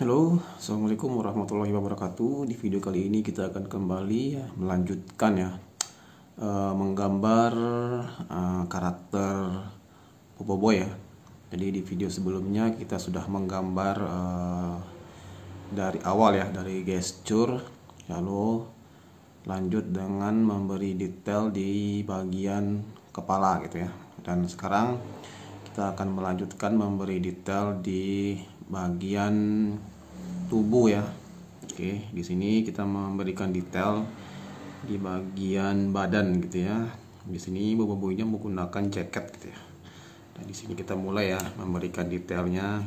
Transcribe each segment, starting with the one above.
Halo, Assalamualaikum warahmatullahi wabarakatuh. Di video kali ini kita akan kembali melanjutkan menggambar karakter Boboiboy ya. Jadi di video sebelumnya kita sudah menggambar dari awal ya, dari gesture, lalu lanjut dengan memberi detail di bagian kepala gitu ya. Dan sekarang kita akan melanjutkan memberi detail di bagian tubuh ya. Oke, di sini kita memberikan detail di bagian badan gitu ya. Di sini Boboiboynya menggunakan jaket gitu ya. Nah, di sini kita mulai ya memberikan detailnya.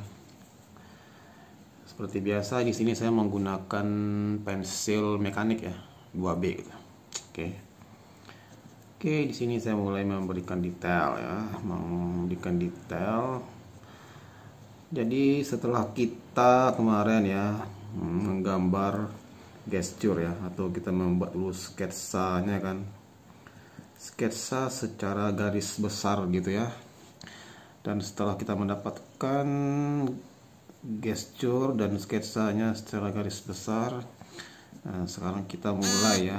Seperti biasa di sini saya menggunakan pensil mekanik ya, 2B gitu. Oke. Oke, di sini saya mulai memberikan detail ya, memberikan detail. Jadi setelah kita kemarin ya menggambar gesture ya, atau kita membuat dulu sketsanya kan, sketsa secara garis besar gitu ya. Dan setelah kita mendapatkan gesture dan sketsanya secara garis besar, nah, sekarang kita mulai ya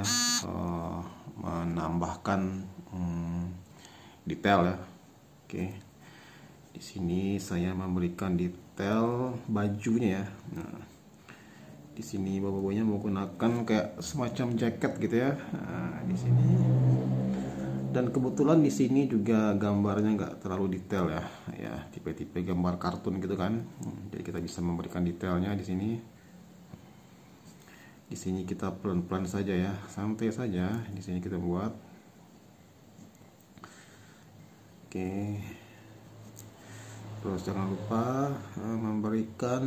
menambahkan detail ya. Oke. Di sini saya memberikan detail bajunya ya. Nah, di sini Boboiboynya menggunakan kayak semacam jaket gitu ya. Nah, di sini. Dan kebetulan di sini juga gambarnya nggak terlalu detail ya. Ya, tipe-tipe gambar kartun gitu kan. Jadi kita bisa memberikan detailnya di sini. Di sini kita pelan-pelan saja ya, santai saja. Di sini kita buat. Oke. Terus jangan lupa memberikan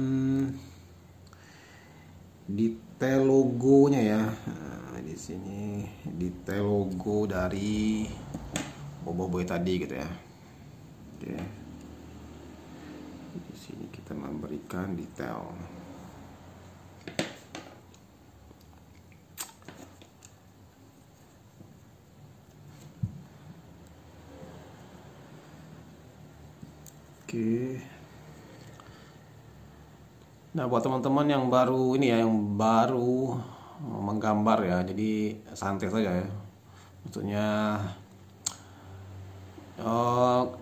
detail logonya ya. Nah, di sini detail logo dari Boboiboy tadi gitu ya. Oke. Di sini kita memberikan detail. Oke. Nah, buat teman-teman yang baru ini ya, yang baru menggambar ya, jadi santai saja ya. Maksudnya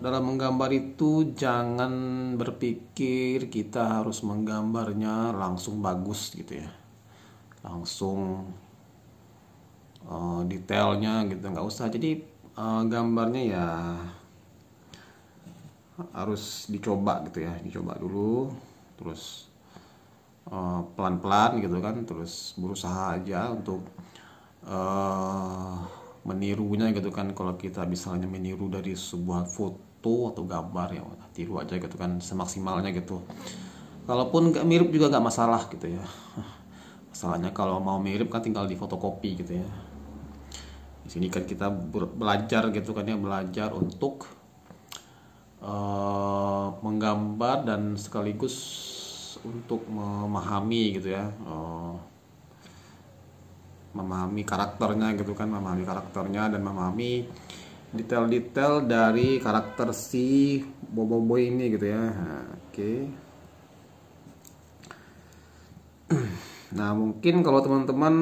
dalam menggambar itu jangan berpikir kita harus menggambarnya langsung bagus gitu ya, langsung detailnya gitu, nggak usah. Jadi gambarnya ya harus dicoba gitu ya, dicoba dulu, terus pelan-pelan gitu kan, terus berusaha aja untuk menirunya gitu kan. Kalau kita misalnya meniru dari sebuah foto atau gambar ya tiru aja gitu kan semaksimalnya gitu. Kalaupun nggak mirip juga nggak masalah gitu ya. Masalahnya kalau mau mirip kan tinggal di fotokopi gitu ya. Di sini kan kita belajar gitu kan ya, belajar untuk menggambar dan sekaligus untuk memahami gitu ya, memahami karakternya gitu kan, memahami karakternya dan memahami detail-detail dari karakter si Boboiboy ini gitu ya. Nah, oke. Nah, mungkin kalau teman-teman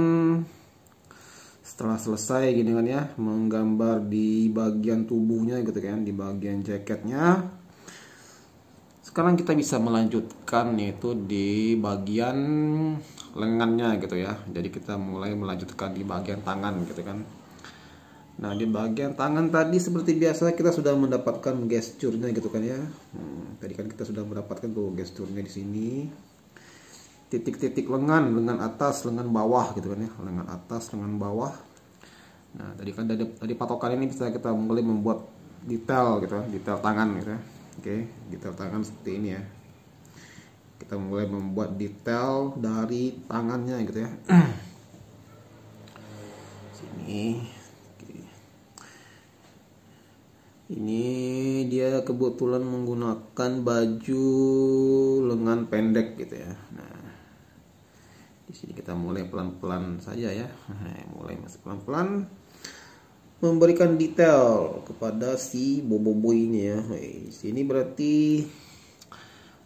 setelah selesai gini kan ya menggambar di bagian tubuhnya gitu kan, di bagian jaketnya, sekarang kita bisa melanjutkan yaitu di bagian lengannya gitu ya. Jadi kita mulai melanjutkan di bagian tangan gitu kan. Nah, di bagian tangan tadi seperti biasa kita sudah mendapatkan gesturnya gitu kan ya. Tadi kan kita sudah mendapatkan tuh gesturnya di sini. Titik-titik lengan, lengan atas, lengan bawah gitu kan ya, lengan atas, lengan bawah. Nah, tadi kan dari patokan ini bisa kita mulai membuat detail gitu, detail tangan gitu ya. Oke, detail tangan seperti ini ya. Kita mulai membuat detail dari tangannya gitu ya. Sini. Oke. Ini dia kebetulan menggunakan baju lengan pendek gitu ya. Nah, di sini kita mulai pelan-pelan saja ya. Mulai masih pelan-pelan memberikan detail kepada si Boboiboy ini ya. Di sini berarti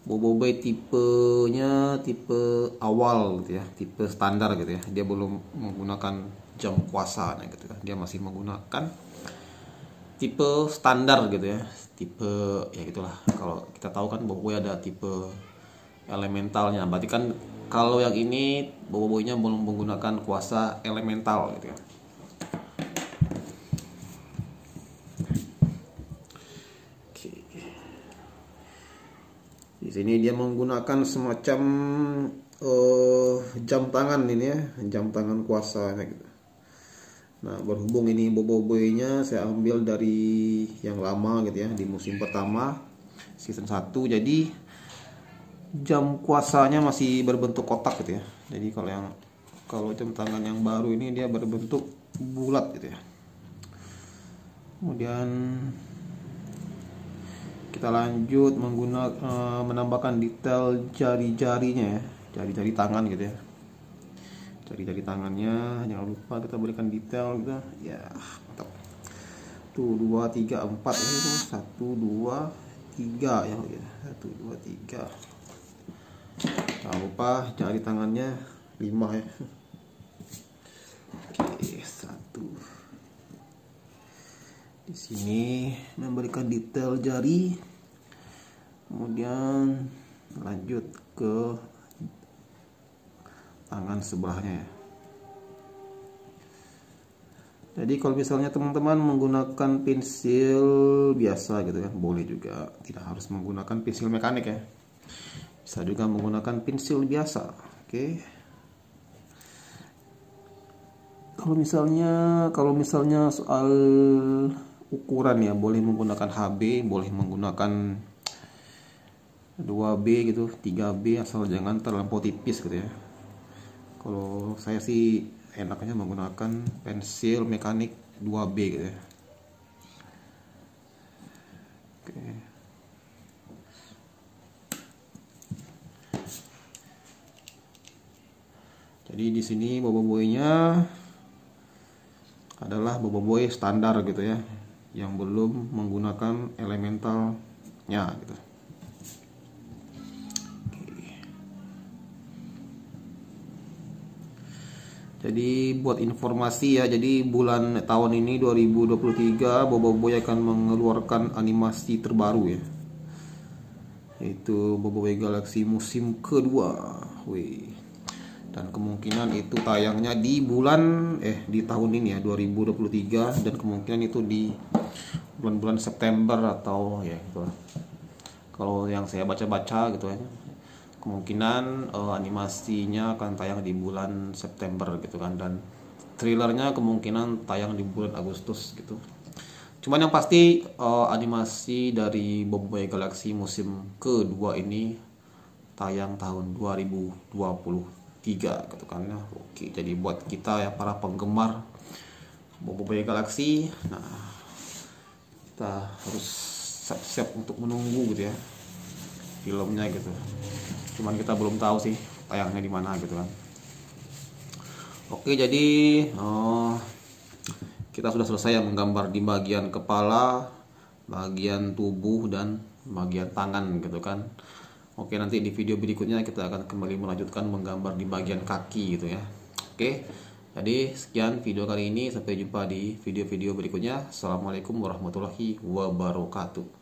Boboiboy tipenya tipe awal gitu ya, tipe standar gitu ya. Dia belum menggunakan jam kuasa gitu kan. Dia masih menggunakan tipe standar gitu ya. Tipe ya gitulah. Kalau kita tahu kan boboiboy ada tipe elementalnya. Berarti kan kalau yang ini boboiboynya belum menggunakan kuasa elemental gitu ya. Di sini dia menggunakan semacam jam tangan ini ya, jam tangan kuasa gitu. Nah, berhubung ini boboiboynya saya ambil dari yang lama gitu ya, di musim pertama season 1, jadi jam kuasanya masih berbentuk kotak gitu ya. Jadi kalau jam tangan yang baru ini dia berbentuk bulat gitu ya. Kemudian kita lanjut menggunakan menambahkan detail jari-jarinya ya, jari-jari tangan gitu ya, jari-jari tangannya jangan lupa kita berikan detail gitu ya. Mantap. Tuh 2 3 4 ini tuh 1 2 3 ya, 1 2 3. Jangan lupa jari tangannya 5 ya. Oke, 1. Di sini memberikan detail jari, kemudian lanjut ke tangan sebelahnya ya. Jadi kalau misalnya teman-teman menggunakan pensil biasa gitu kan, boleh juga, tidak harus menggunakan pensil mekanik ya, bisa juga menggunakan pensil biasa. Oke. Kalau misalnya soal ukuran ya, boleh menggunakan HB, boleh menggunakan 2B gitu, 3B, asal jangan terlampau tipis gitu ya. Kalau saya sih enaknya menggunakan pensil mekanik 2B gitu ya. Oke. Jadi di sini boboiboynya adalah boboiboy standar gitu ya, yang belum menggunakan elementalnya gitu. Jadi buat informasi ya, jadi tahun ini 2023 boboiboy akan mengeluarkan animasi terbaru ya, yaitu Boboiboy Galaxy musim kedua. Wih. Dan kemungkinan itu tayangnya di tahun ini ya, 2023, dan kemungkinan itu di bulan-bulan September atau ya gitu. Kalau yang saya baca-baca gitu ya, kemungkinan animasinya akan tayang di bulan September gitu kan, dan trailernya kemungkinan tayang di bulan Agustus gitu. Cuman yang pasti animasi dari Boboiboy Galaxy musim kedua ini tayang tahun 2023 gitu kan ya. Oke, jadi buat kita ya para penggemar Boboiboy Galaxy, nah kita harus siap-siap untuk menunggu gitu ya filmnya gitu. Cuman kita belum tahu sih tayangnya di mana gitu kan. Oke, jadi kita sudah selesai ya menggambar di bagian kepala, bagian tubuh, dan bagian tangan gitu kan. Oke, nanti di video berikutnya kita akan kembali melanjutkan menggambar di bagian kaki gitu ya. Oke, jadi sekian video kali ini, sampai jumpa di video-video berikutnya. Assalamualaikum warahmatullahi wabarakatuh.